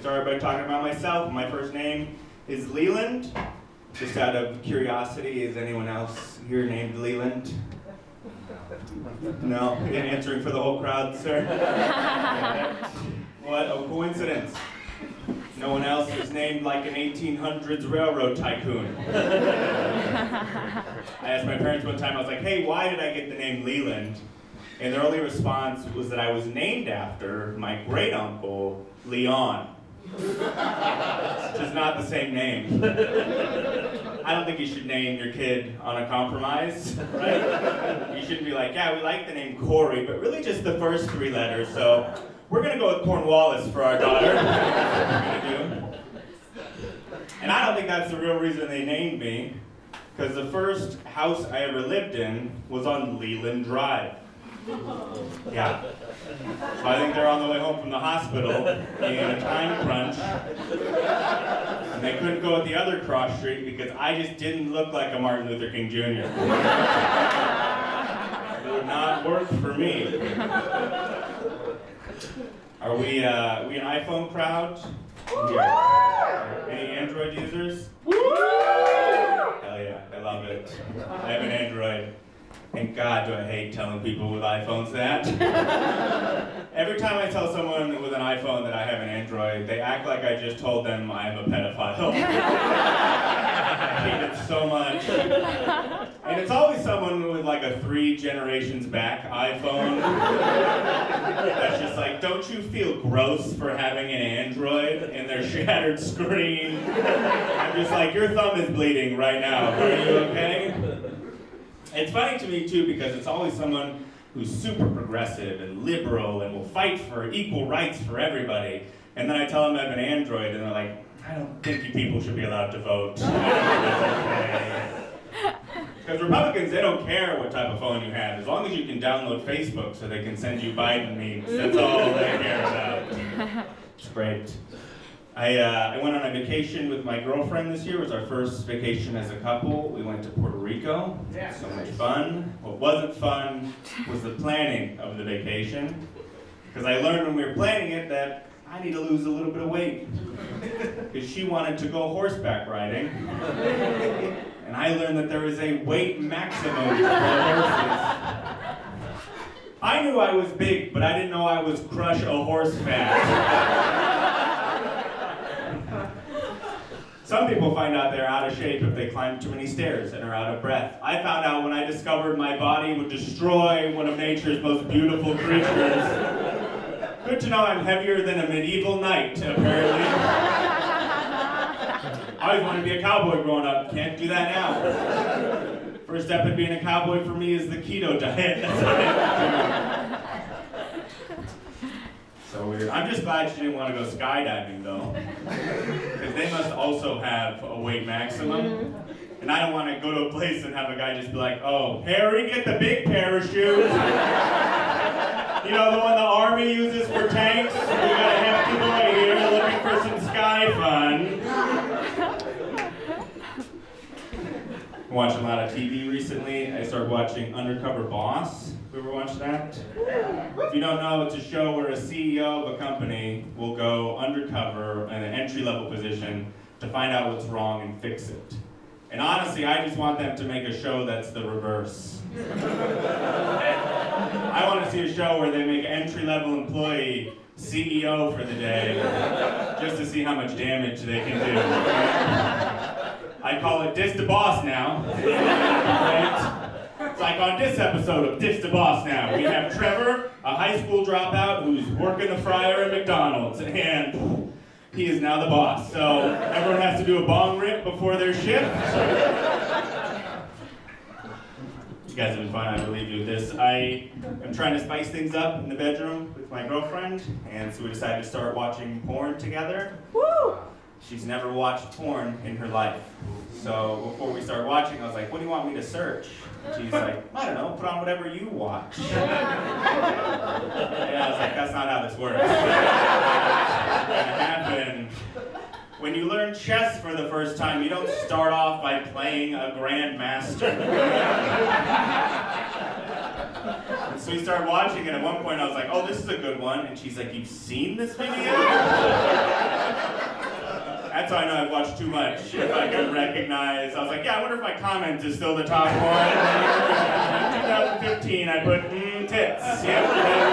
start by talking about myself. My first name is Leland. Just out of curiosity, is anyone else here named Leland? No? Answering for the whole crowd, sir? What a coincidence. No one else is named like an 1800s railroad tycoon. I asked my parents one time, I was like, hey, why did I get the name Leland? And their only response was that I was named after my great uncle, Leon. Which is not the same name. I don't think you should name your kid on a compromise, right? You shouldn't be like, yeah, we like the name Corey, but really just the first three letters, so we're gonna go with Cornwallis for our daughter. That's what we're gonna do. And I don't think that's the real reason they named me, because the first house I ever lived in was on Leland Drive. Yeah. So I think they're on the way home from the hospital in a time crunch. And they couldn't go at the other cross street because I just didn't look like a Martin Luther King Jr. It would not work for me. Are we an iPhone crowd? Yeah. Any Android users? Hell yeah, I love it. I have an Android. Thank God do I hate telling people with iPhones that. Every time I tell someone with an iPhone that I have an Android, they act like I just told them I am a pedophile. I hate it so much. And it's always someone with like a 3 generations back iPhone. That's just like, don't you feel gross for having an Android and their shattered screen? I'm just like, your thumb is bleeding right now. Are you okay? It's funny to me, too, because it's always someone who's super progressive and liberal and will fight for equal rights for everybody. And then I tell them I have an Android, and they're like, I don't think you people should be allowed to vote. Because Republicans, they don't care what type of phone you have. As long as you can download Facebook so they can send you Biden memes, that's all they care about. It's great. I went on a vacation with my girlfriend this year. It was our first vacation as a couple. We went to Puerto Rico. Yeah. So much fun. What wasn't fun was the planning of the vacation. Because I learned when we were planning it that I need to lose a little bit of weight. Because she wanted to go horseback riding. And I learned that there is a weight maximum for horses. I knew I was big, but I didn't know I was crush a horse fat. Some people find out they're out of shape if they climb too many stairs and are out of breath. I found out when I discovered my body would destroy one of nature's most beautiful creatures. Good to know I'm heavier than a medieval knight, apparently. I always wanted to be a cowboy growing up. Can't do that now. First step in being a cowboy for me is the keto diet. That's what I have to do. So weird. I'm just glad she didn't want to go skydiving, though. Because they must also have a weight maximum. And I don't want to go to a place and have a guy just be like, oh, Harry, get the big parachute. You know, the one the Army uses for tanks? We got a hefty boy here looking for some sky fun. I've watched a lot of TV recently. I started watching Undercover Boss. You ever watch that? If you don't know, it's a show where a CEO of a company will go undercover in an entry-level position to find out what's wrong and fix it. And honestly, I just want them to make a show that's the reverse. I want to see a show where they make an entry-level employee CEO for the day, just to see how much damage they can do. I call it Diss the Boss now. Right? It's like on this episode of Diss the Boss Now, we have Trevor, a high school dropout who's working the fryer at McDonald's, and he is now the boss. So everyone has to do a bong rip before their shift. You guys have been fun, I believe you with this. I am trying to spice things up in the bedroom with my girlfriend, and so we decided to start watching porn together. Woo! She's never watched porn in her life. So before we started watching, I was like, what do you want me to search? And she's like, I don't know, put on whatever you watch. And I was like, that's not how this works. What's gonna happen? When you learn chess for the first time, you don't start off by playing a grandmaster. And so we started watching, and at one point I was like, oh, this is a good one. And she's like, you've seen this video? That's how I know I've watched too much. If I can recognize, I was like, yeah, I wonder if my comment is still the top one. And then in 2015, I put, tits. Yep.